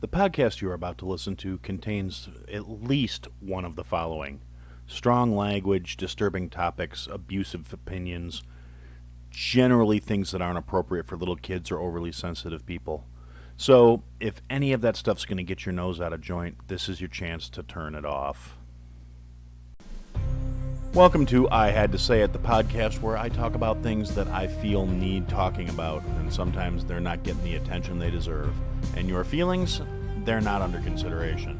The podcast you are about to listen to contains at least one of the following: strong language, disturbing topics, abusive opinions, generally things that aren't appropriate for little kids or overly sensitive people. So, if any of that stuff's going to get your nose out of joint, this is your chance to turn it off. Welcome to I Had to Say It, the podcast where I talk about things that I feel need talking about, and sometimes they're not getting the attention they deserve. And your feelings, they're not under consideration.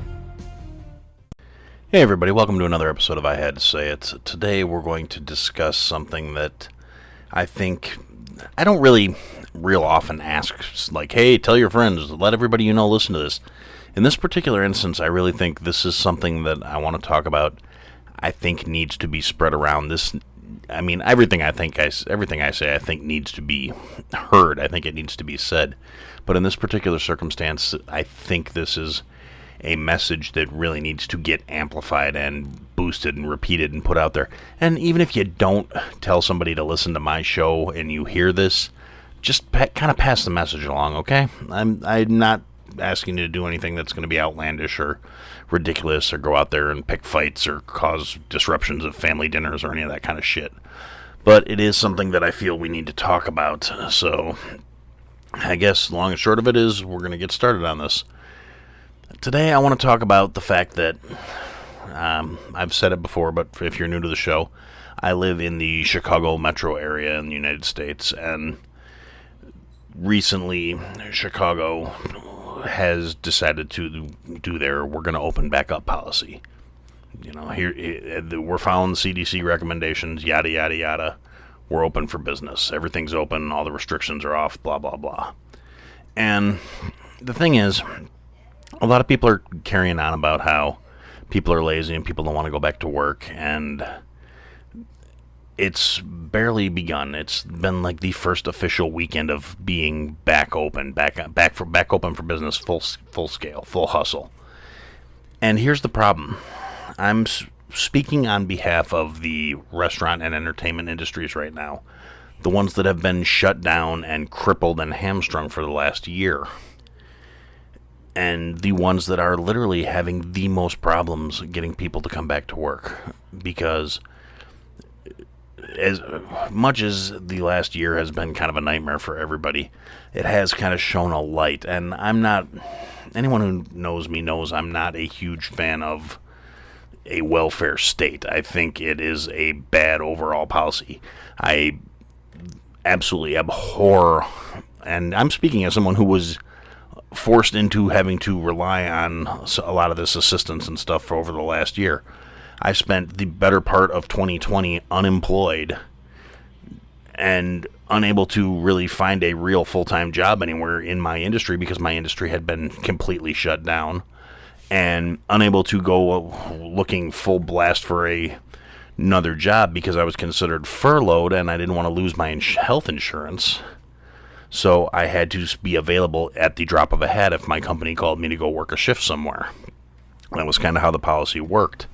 Hey everybody, welcome to another episode of I Had to Say It. Today we're going to discuss something that I think I don't really real often ask, like, hey, tell your friends, let everybody you know listen to this. In this particular instance, I really think this is something that I want to talk about. I think needs to be spread around. Everything I say, I think needs to be heard. I think it needs to be said. But in this particular circumstance, I think this is a message that really needs to get amplified and boosted and repeated and put out there. And even if you don't tell somebody to listen to my show and you hear this, just kind of pass the message along, okay? I'm not asking you to do anything that's going to be outlandish or ridiculous or go out there and pick fights or cause disruptions of family dinners or any of that kind of shit. But it is something that I feel we need to talk about. So I guess long and short of it is we're going to get started on this. Today I want to talk about the fact that I've said it before, but if you're new to the show, I live in the Chicago metro area in the United States, and recently Chicago has decided to do their we're going to open back up policy. You know, here we're following the CDC recommendations, yada, yada, yada. We're open for business. Everything's open. All the restrictions are off, blah, blah, blah. And the thing is, a lot of people are carrying on about how people are lazy and people don't want to go back to work, and it's barely begun. It's been like the first official weekend of being back open for business, full scale, full hustle. And here's the problem. I'm speaking on behalf of the restaurant and entertainment industries right now, the ones that have been shut down and crippled and hamstrung for the last year, and the ones that are literally having the most problems getting people to come back to work, because as much as the last year has been kind of a nightmare for everybody, it has kind of shown a light. And anyone who knows me knows I'm not a huge fan of a welfare state. I think it is a bad overall policy. I absolutely abhor, and I'm speaking as someone who was forced into having to rely on a lot of this assistance and stuff for over the last year. I spent the better part of 2020 unemployed and unable to really find a real full-time job anywhere in my industry because my industry had been completely shut down, and unable to go looking full blast for another job because I was considered furloughed and I didn't want to lose my health insurance. So I had to be available at the drop of a hat if my company called me to go work a shift somewhere. That was kind of how the policy worked.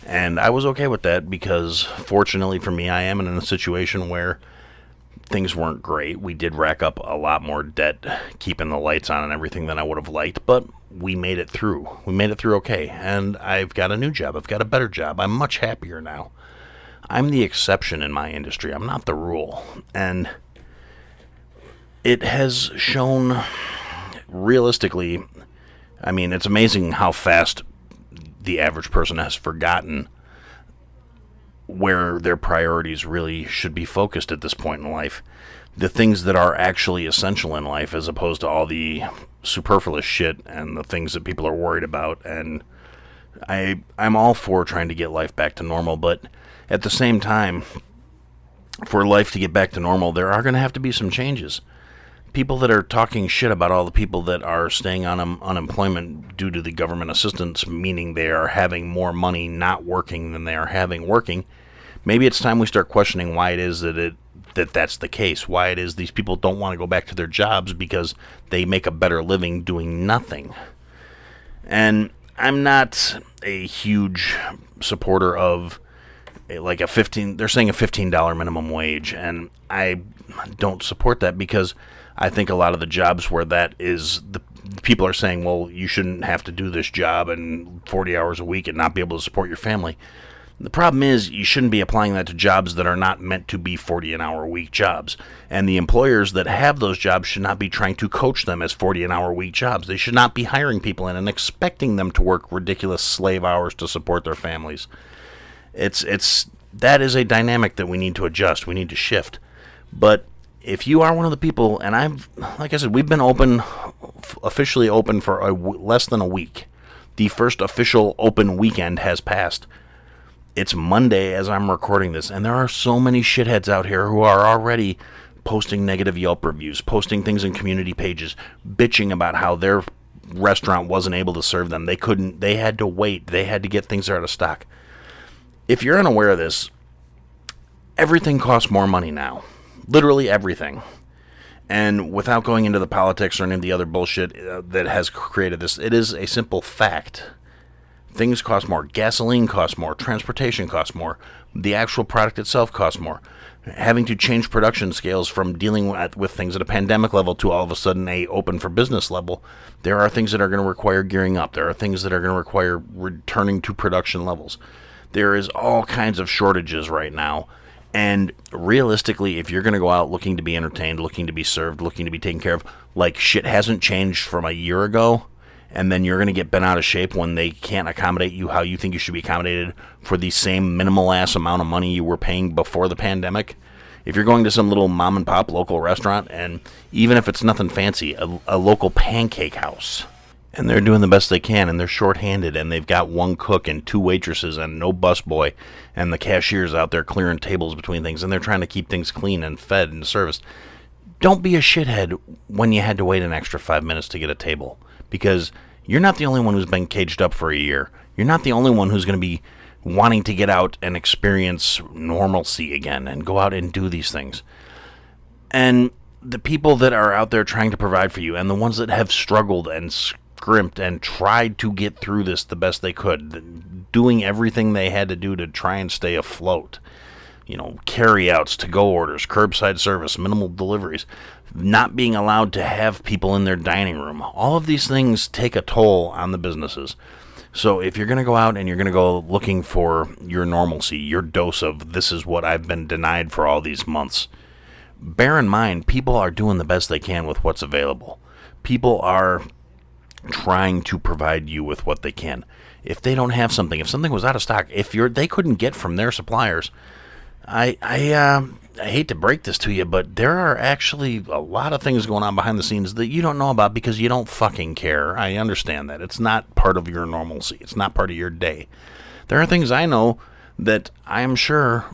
And I was okay with that because, fortunately for me, I am in a situation where things weren't great. We did rack up a lot more debt, keeping the lights on and everything than I would have liked, but we made it through. We made it through okay. And I've got a new job. I've got a better job. I'm much happier now. I'm the exception in my industry. I'm not the rule. And it has shown, realistically, it's amazing how fast the average person has forgotten where their priorities really should be focused at this point in life. The things that are actually essential in life, as opposed to all the superfluous shit and the things that people are worried about. And I'm all for trying to get life back to normal, but at the same time, for life to get back to normal, there are going to have to be some changes. People that are talking shit about all the people that are staying on unemployment due to the government assistance, meaning they are having more money not working than they are having working, maybe it's time we start questioning why it is that's the case. Why it is these people don't want to go back to their jobs because they make a better living doing nothing. And I'm not a huge supporter of like they're saying a $15 minimum wage, and I don't support that because I think a lot of the jobs where that is people are saying, well, you shouldn't have to do this job and 40 hours a week and not be able to support your family. The problem is you shouldn't be applying that to jobs that are not meant to be 40-an-hour-a-week jobs. And the employers that have those jobs should not be trying to coach them as 40-an-hour-a-week jobs. They should not be hiring people in and expecting them to work ridiculous slave hours to support their families. That is a dynamic that we need to adjust. We need to shift. But if you are one of the people, and like I said, we've been officially open for less than a week. The first official open weekend has passed. It's Monday as I'm recording this, and there are so many shitheads out here who are already posting negative Yelp reviews, posting things in community pages, bitching about how their restaurant wasn't able to serve them. They had to wait. They had to get things out of stock. If you're unaware of this, everything costs more money now. Literally everything. And without going into the politics or any of the other bullshit that has created this, it is a simple fact. Things cost more. Gasoline costs more. Transportation costs more. The actual product itself costs more. Having to change production scales from dealing with things at a pandemic level to all of a sudden a open for business level, there are things that are going to require gearing up. There are things that are going to require returning to production levels. There is all kinds of shortages right now. And realistically, if you're going to go out looking to be entertained, looking to be served, looking to be taken care of, like shit hasn't changed from a year ago, and then you're going to get bent out of shape when they can't accommodate you how you think you should be accommodated for the same minimal-ass amount of money you were paying before the pandemic. If you're going to some little mom-and-pop local restaurant, and even if it's nothing fancy, a local pancake house, and they're doing the best they can, and they're short-handed, and they've got one cook and two waitresses and no busboy, and the cashier's out there clearing tables between things, and they're trying to keep things clean and fed and serviced. Don't be a shithead when you had to wait an extra 5 minutes to get a table. Because you're not the only one who's been caged up for a year. You're not the only one who's going to be wanting to get out and experience normalcy again and go out and do these things. And the people that are out there trying to provide for you, and the ones that have struggled and scrimped and tried to get through this the best they could, doing everything they had to do to try and stay afloat. Carry-outs, to-go orders, curbside service, minimal deliveries, not being allowed to have people in their dining room. All of these things take a toll on the businesses. So if you're going to go out and you're going to go looking for your normalcy, your dose of this is what I've been denied for all these months, bear in mind people are doing the best they can with what's available. People are trying to provide you with what they can. If they don't have something, if something was out of stock, they couldn't get from their suppliers, I hate to break this to you, but there are actually a lot of things going on behind the scenes that you don't know about because you don't fucking care. I understand that. It's not part of your normalcy. It's not part of your day. There are things I know that I am sure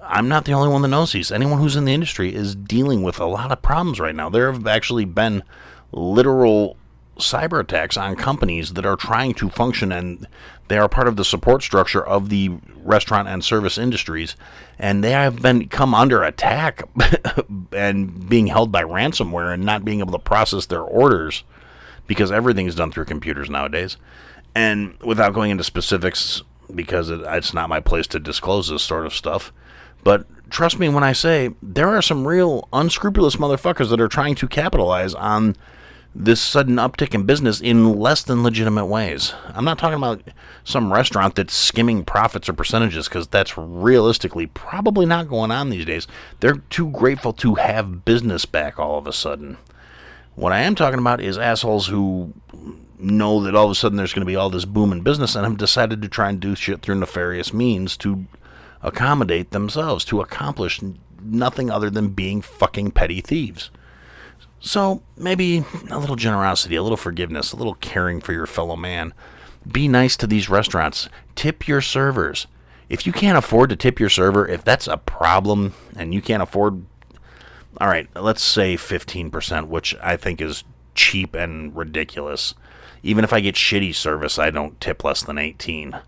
I'm not the only one that knows these. Anyone who's in the industry is dealing with a lot of problems right now. There have actually been literal cyber attacks on companies that are trying to function, and they are part of the support structure of the restaurant and service industries, and they have come under attack and being held by ransomware and not being able to process their orders because everything is done through computers nowadays. And without going into specifics, because it's not my place to disclose this sort of stuff, but trust me when I say there are some real unscrupulous motherfuckers that are trying to capitalize on this sudden uptick in business in less than legitimate ways. I'm not talking about some restaurant that's skimming profits or percentages, because that's realistically probably not going on these days. They're too grateful to have business back all of a sudden. What I am talking about is assholes who know that all of a sudden there's going to be all this boom in business and have decided to try and do shit through nefarious means to accommodate themselves, to accomplish nothing other than being fucking petty thieves. So maybe a little generosity, a little forgiveness, a little caring for your fellow man. Be nice to these restaurants. Tip your servers. If you can't afford to tip your server, if that's a problem and you can't afford, all right, let's say 15%, which I think is cheap and ridiculous. Even if I get shitty service, I don't tip less than 18.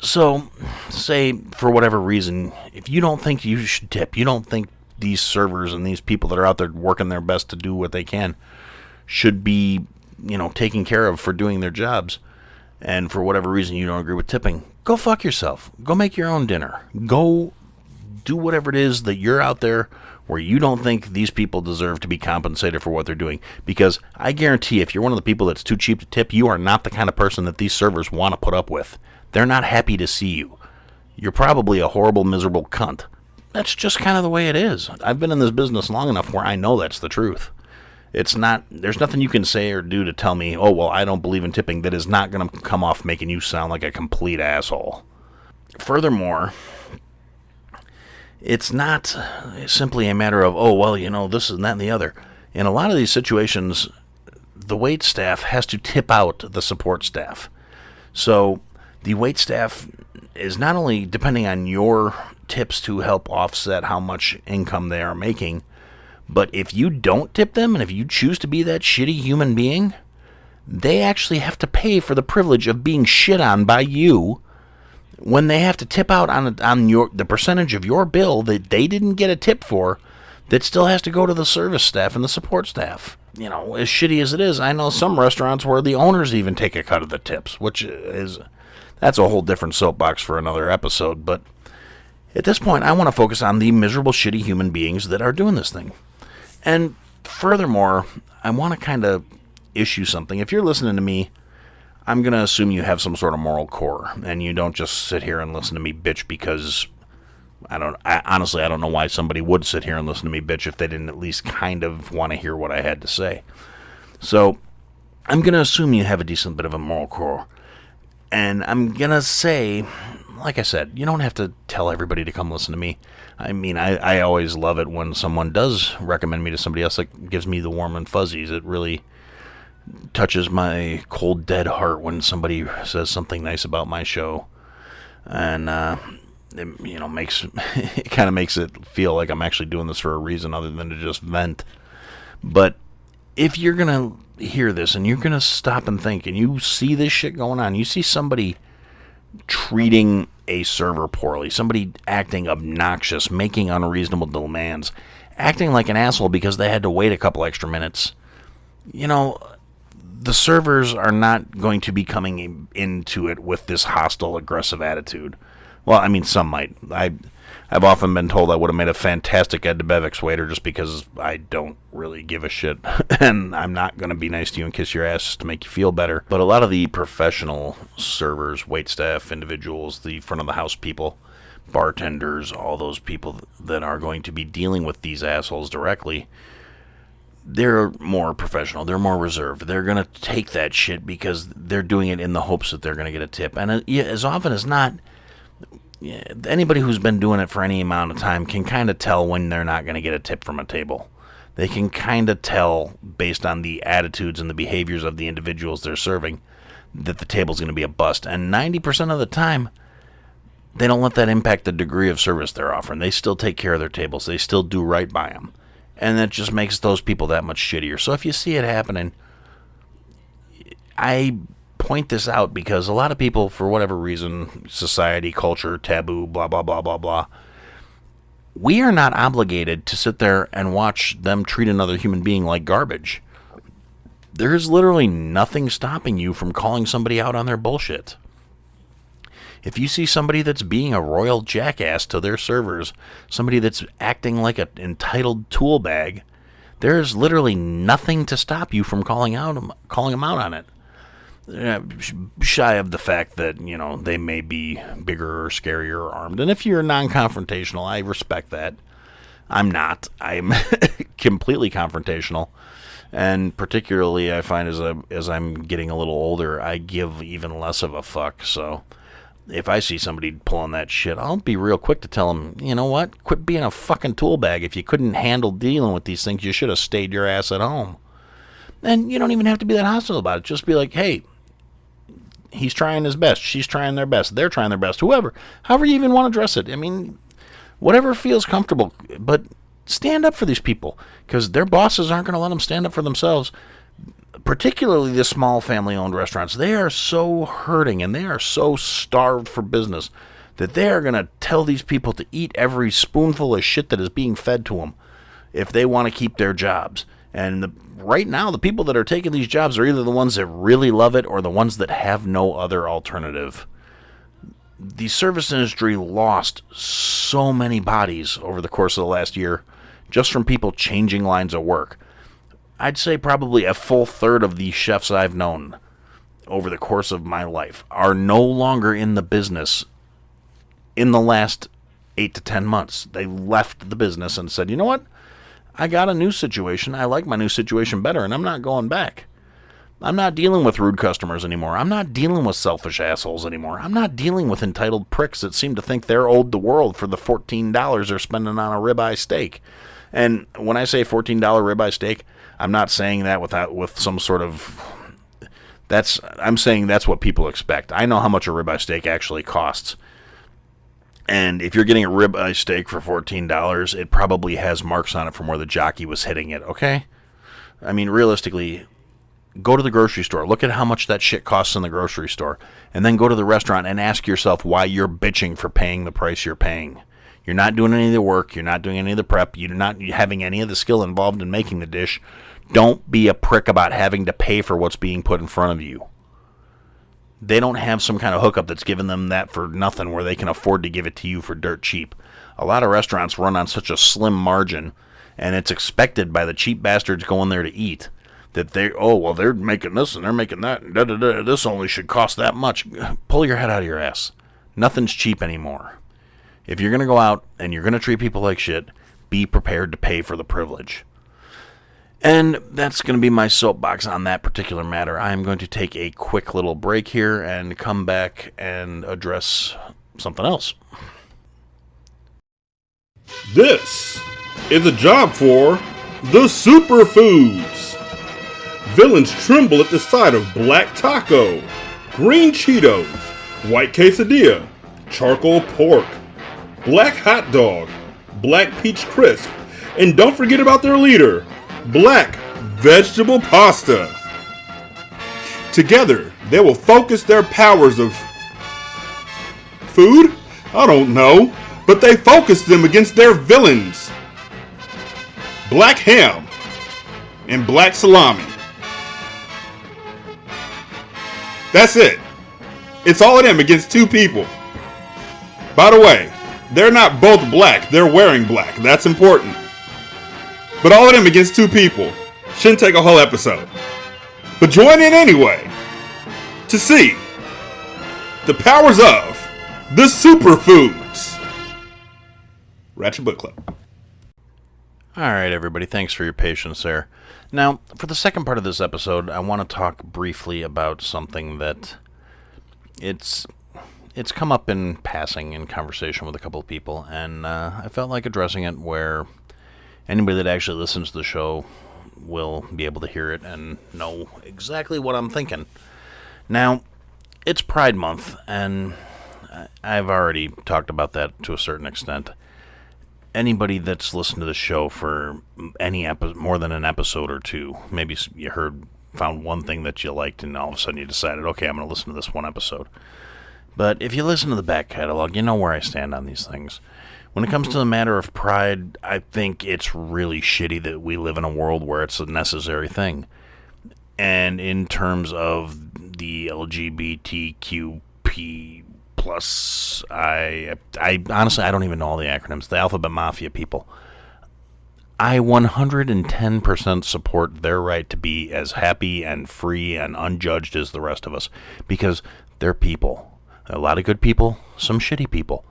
So say for whatever reason, if you don't think you should tip, you don't think these servers and these people that are out there working their best to do what they can should be, taken care of for doing their jobs, and for whatever reason you don't agree with tipping, go fuck yourself. Go make your own dinner. Go do whatever it is that you're out there where you don't think these people deserve to be compensated for what they're doing. Because I guarantee if you're one of the people that's too cheap to tip, you are not the kind of person that these servers want to put up with. They're not happy to see you. You're probably a horrible, miserable cunt. That's just kind of the way it is. I've been in this business long enough where I know that's the truth. It's not, there's nothing you can say or do to tell me, oh, well, I don't believe in tipping, that is not going to come off making you sound like a complete asshole. Furthermore, it's not simply a matter of, oh, well, this and that and the other. In a lot of these situations, the wait staff has to tip out the support staff. So the wait staff is not only depending on your tips to help offset how much income they are making, but if you don't tip them, and if you choose to be that shitty human being, they actually have to pay for the privilege of being shit on by you when they have to tip out on the percentage of your bill that they didn't get a tip for, that still has to go to the service staff and the support staff. As shitty as it is, I know some restaurants where the owners even take a cut of the tips, that's a whole different soapbox for another episode. But at this point, I want to focus on the miserable, shitty human beings that are doing this thing. And furthermore, I want to kind of issue something. If you're listening to me, I'm going to assume you have some sort of moral core, and you don't just sit here and listen to me bitch because honestly, I don't know why somebody would sit here and listen to me bitch if they didn't at least kind of want to hear what I had to say. So I'm going to assume you have a decent bit of a moral core. And I'm going to say, like I said, you don't have to tell everybody to come listen to me. I mean, I always love it when someone does recommend me to somebody else. That gives me the warm and fuzzies. It really touches my cold, dead heart when somebody says something nice about my show. And, it kind of makes it feel like I'm actually doing this for a reason other than to just vent. But if you're going to hear this and you're going to stop and think and you see this shit going on, you see somebody treating a server poorly, somebody acting obnoxious, making unreasonable demands, acting like an asshole because they had to wait a couple extra minutes, the servers are not going to be coming into it with this hostile, aggressive attitude. Well, I mean, some might. I've often been told I would have made a fantastic Ed DeBevics waiter just because I don't really give a shit, and I'm not going to be nice to you and kiss your ass to make you feel better. But a lot of the professional servers, waitstaff, individuals, the front of the house people, bartenders, all those people that are going to be dealing with these assholes directly, they're more professional. They're more reserved. They're going to take that shit because they're doing it in the hopes that they're going to get a tip. And as often as not, anybody who's been doing it for any amount of time can kind of tell when they're not going to get a tip from a table. They can kind of tell based on the attitudes and the behaviors of the individuals they're serving that the table's going to be a bust. And 90% of the time, they don't let that impact the degree of service they're offering. They still take care of their tables. They still do right by them. And that just makes those people that much shittier. So if you see it happening, I point this out because a lot of people, for whatever reason, society, culture, taboo, blah, blah, blah, blah, blah, we are not obligated to sit there and watch them treat another human being like garbage. There's literally nothing stopping you from calling somebody out on their bullshit. If you see somebody that's being a royal jackass to their servers, somebody that's acting like an entitled tool bag, there's literally nothing to stop you from calling them out on it. Shy of the fact that, they may be bigger or scarier or armed. And if you're non-confrontational, I respect that. I'm not. I'm completely confrontational. And particularly, I find as I'm getting a little older, I give even less of a fuck. So if I see somebody pulling that shit, I'll be real quick to tell them, you know what? Quit being a fucking tool bag. If you couldn't handle dealing with these things, you should have stayed your ass at home. And you don't even have to be that hostile about it. Just be like, hey, he's trying his best. She's trying their best. They're trying their best. However you even want to dress it. I mean, whatever feels comfortable. But stand up for these people because their bosses aren't going to let them stand up for themselves. Particularly the small family-owned restaurants. They are so hurting and they are so starved for business that they are going to tell these people to eat every spoonful of shit that is being fed to them if they want to keep their jobs. And right now, the people that are taking these jobs are either the ones that really love it or the ones that have no other alternative. The service industry lost so many bodies over the course of the last year just from people changing lines of work. I'd say probably a full third of the chefs I've known over the course of my life are no longer in the business in the last 8 to 10 months. They left the business and said, you know what? I got a new situation. I like my new situation better, and I'm not going back. I'm not dealing with rude customers anymore. I'm not dealing with selfish assholes anymore. I'm not dealing with entitled pricks that seem to think they're owed the world for the $14 they're spending on a ribeye steak. And when I say $14 ribeye steak, I'm not saying that with some sort of... I'm saying that's what people expect. I know how much a ribeye steak actually costs. And if you're getting a ribeye steak for $14, it probably has marks on it from where the jockey was hitting it, okay? I mean, realistically, go to the grocery store. Look at how much that shit costs in the grocery store. And then go to the restaurant and ask yourself why you're bitching for paying the price you're paying. You're not doing any of the work. You're not doing any of the prep. You're not having any of the skill involved in making the dish. Don't be a prick about having to pay for what's being put in front of you. They don't have some kind of hookup that's giving them that for nothing where they can afford to give it to you for dirt cheap. A lot of restaurants run on such a slim margin, and it's expected by the cheap bastards going there to eat that they're making this and they're making that, and this only should cost that much. Pull your head out of your ass. Nothing's cheap anymore. If you're going to go out and you're going to treat people like shit, be prepared to pay for the privilege. And that's going to be my soapbox on that particular matter. I'm going to take a quick little break here and come back and address something else. This is a job for the superfoods. Villains tremble at the sight of black taco, green Cheetos, white quesadilla, charcoal pork, black hot dog, black peach crisp, and don't forget about their leader, black vegetable pasta. Together, they will focus their powers of food? I don't know, but they focus them against their villains. Black ham and black salami. That's it. It's all of them against two people. By the way, they're not both black, they're wearing black. That's important. But all of them against two people. Shouldn't take a whole episode. But join in anyway to see the powers of the superfoods. Ratchet Book Club. Alright, everybody, thanks for your patience there. Now, for the second part of this episode, I want to talk briefly about something that it's come up in passing in conversation with a couple of people, and I felt like addressing it where anybody that actually listens to the show will be able to hear it and know exactly what I'm thinking. Now, it's Pride Month, and I've already talked about that to a certain extent. Anybody that's listened to the show for any more than an episode or two, maybe you found one thing that you liked, and all of a sudden you decided, okay, I'm going to listen to this one episode. But if you listen to the back catalog, you know where I stand on these things. When it comes to the matter of pride, I think it's really shitty that we live in a world where it's a necessary thing. And in terms of the LGBTQP plus, I honestly, I don't even know all the acronyms. The Alphabet Mafia people. I 110% support their right to be as happy and free and unjudged as the rest of us. Because they're people. A lot of good people, some shitty people.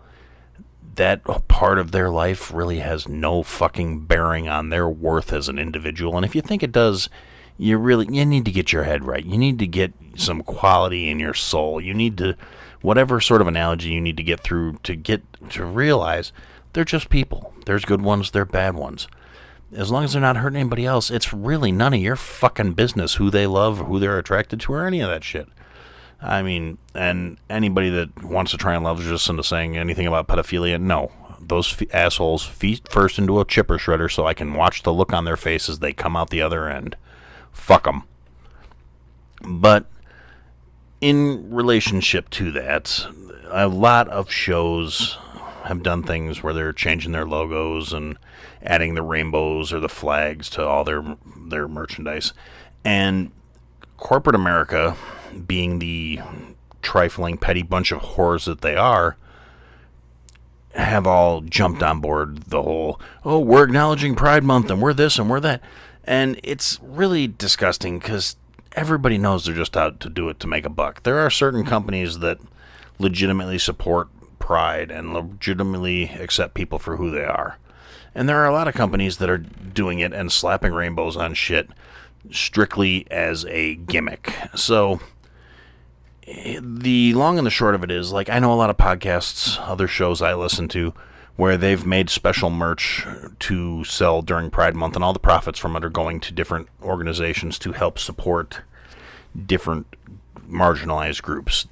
That part of their life really has no fucking bearing on their worth as an individual. And if you think it does, you need to get your head right. You need to get some quality in your soul. You need to, whatever sort of analogy you need to get through to realize they're just people. There's good ones, there's bad ones. As long as they're not hurting anybody else, it's really none of your fucking business who they love, or who they're attracted to, or any of that shit. I mean, and anybody that wants to try and leverage us into saying anything about pedophilia, no. Those assholes feet first into a chipper shredder so I can watch the look on their face as they come out the other end. Fuck them. But in relationship to that, a lot of shows have done things where they're changing their logos and adding the rainbows or the flags to all their merchandise. And corporate America, being the trifling, petty bunch of whores that they are, have all jumped on board the whole, oh, we're acknowledging Pride Month and we're this and we're that. And it's really disgusting because everybody knows they're just out to do it to make a buck. There are certain companies that legitimately support Pride and legitimately accept people for who they are. And there are a lot of companies that are doing it and slapping rainbows on shit strictly as a gimmick. So the long and the short of it is, like, I know a lot of podcasts, other shows I listen to, where they've made special merch to sell during Pride Month, and all the profits from it are going to different organizations to help support different marginalized groups,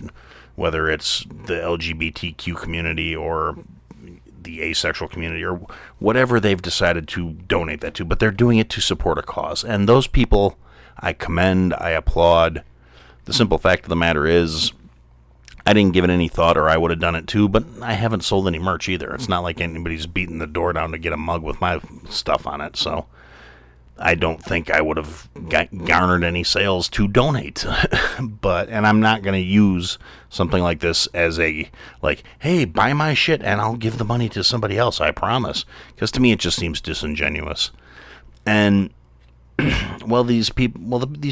whether it's the LGBTQ community or the asexual community or whatever they've decided to donate that to. But they're doing it to support a cause. And those people, I commend, I applaud. The simple fact of the matter is, I didn't give it any thought, or I would have done it too, but I haven't sold any merch either. It's not like anybody's beating the door down to get a mug with my stuff on it, so I don't think I would have garnered any sales to donate. And I'm not going to use something like this as a, like, hey, buy my shit and I'll give the money to somebody else, I promise. Because to me, it just seems disingenuous. And, these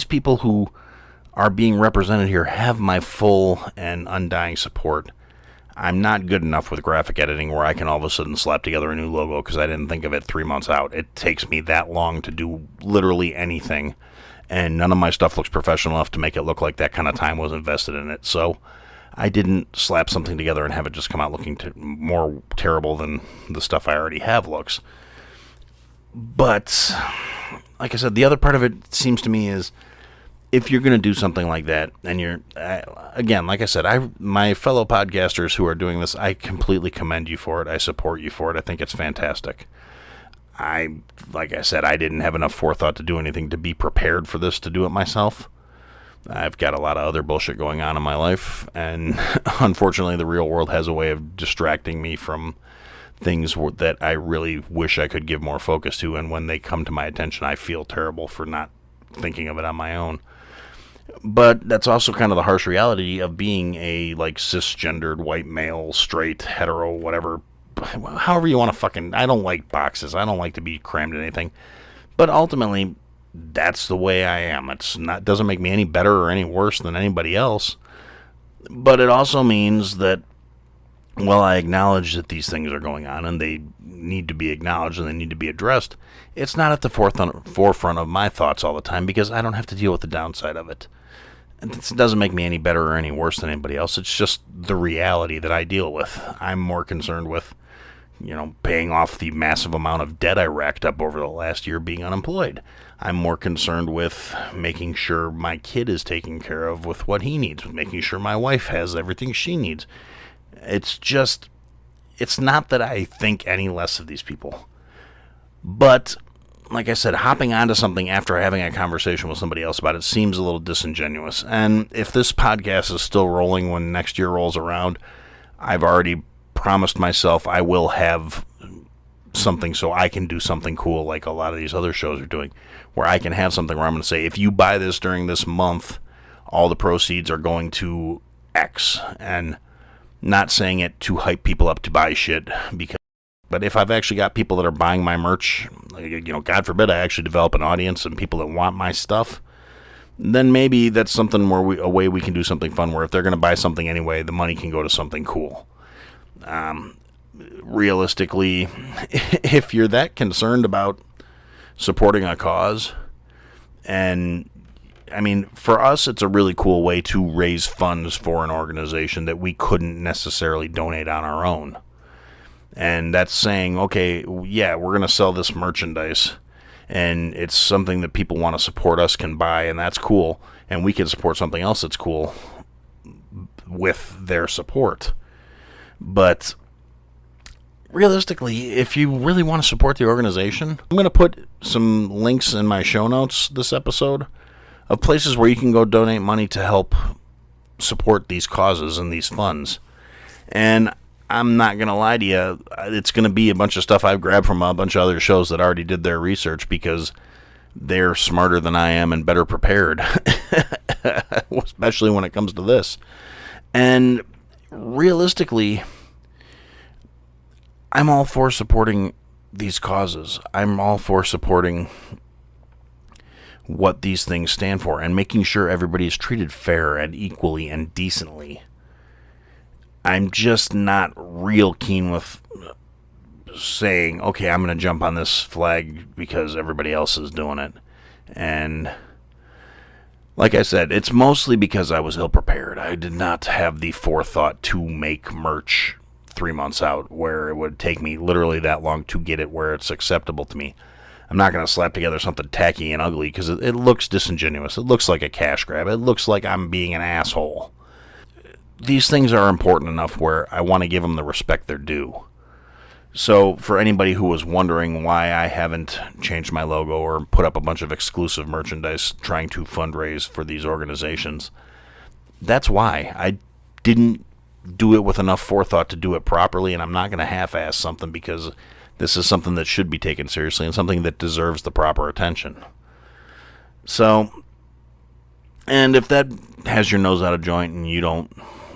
people who are being represented here have my full and undying support. I'm not good enough with graphic editing where I can all of a sudden slap together a new logo because I didn't think of it 3 months out. It takes me that long to do literally anything, and none of my stuff looks professional enough to make it look like that kind of time was invested in it. So I didn't slap something together and have it just come out looking more terrible than the stuff I already have looks. But like I said, the other part of it seems to me is, if you're going to do something like that, and you're, again, like I said, my fellow podcasters who are doing this, I completely commend you for it. I support you for it. I think it's fantastic. Like I said, I didn't have enough forethought to do anything to be prepared for this, to do it myself. I've got a lot of other bullshit going on in my life, and unfortunately the real world has a way of distracting me from things that I really wish I could give more focus to, and when they come to my attention, I feel terrible for not thinking of it on my own. But that's also kind of the harsh reality of being a, like, cisgendered, white male, straight, hetero, whatever, however you want to I don't like boxes. I don't like to be crammed in anything. But ultimately, that's the way I am. Doesn't make me any better or any worse than anybody else. But it also means that, while I acknowledge that these things are going on and they need to be acknowledged and they need to be addressed, it's not at the forefront of my thoughts all the time because I don't have to deal with the downside of it. It doesn't make me any better or any worse than anybody else. It's just the reality that I deal with. I'm more concerned with, paying off the massive amount of debt I racked up over the last year being unemployed. I'm more concerned with making sure my kid is taken care of with what he needs, with making sure my wife has everything she needs. It's not that I think any less of these people. But, like I said, hopping onto something after having a conversation with somebody else about it seems a little disingenuous. And if this podcast is still rolling when next year rolls around, I've already promised myself I will have something so I can do something cool like a lot of these other shows are doing, where I can have something where I'm going to say, if you buy this during this month, all the proceeds are going to X. And not saying it to hype people up to buy shit, but if I've actually got people that are buying my merch, God forbid I actually develop an audience and people that want my stuff, then maybe that's something where a way we can do something fun where if they're going to buy something anyway, the money can go to something cool. Realistically, if you're that concerned about supporting a cause, and for us, it's a really cool way to raise funds for an organization that we couldn't necessarily donate on our own. And that's saying, okay, yeah, we're going to sell this merchandise, and it's something that people want to support us can buy, and that's cool. And we can support something else that's cool with their support. But realistically, if you really want to support the organization, I'm going to put some links in my show notes this episode of places where you can go donate money to help support these causes and these funds. And I'm not going to lie to you, it's going to be a bunch of stuff I've grabbed from a bunch of other shows that already did their research because they're smarter than I am and better prepared, especially when it comes to this. And realistically, I'm all for supporting these causes. I'm all for supporting what these things stand for and making sure everybody is treated fair and equally and decently. I'm just not real keen with saying, okay, I'm going to jump on this flag because everybody else is doing it. And like I said, it's mostly because I was ill prepared. I did not have the forethought to make merch 3 months out where it would take me literally that long to get it where it's acceptable to me. I'm not going to slap together something tacky and ugly because it looks disingenuous. It looks like a cash grab. It looks like I'm being an asshole. These things are important enough where I want to give them the respect they're due. So, for anybody who was wondering why I haven't changed my logo or put up a bunch of exclusive merchandise trying to fundraise for these organizations, that's why. I didn't do it with enough forethought to do it properly, and I'm not going to half-ass something because this is something that should be taken seriously and something that deserves the proper attention. So, and if that has your nose out of joint and you don't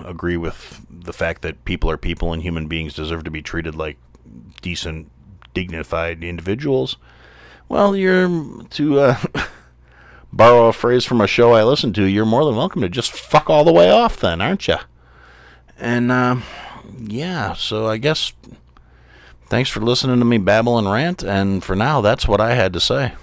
agree with the fact that people are people and human beings deserve to be treated like decent, dignified individuals, well, you're to borrow a phrase from a show I listen to, you're more than welcome to just fuck all the way off then, aren't you? And, yeah, so I guess thanks for listening to me babble and rant, and for now, that's what I had to say.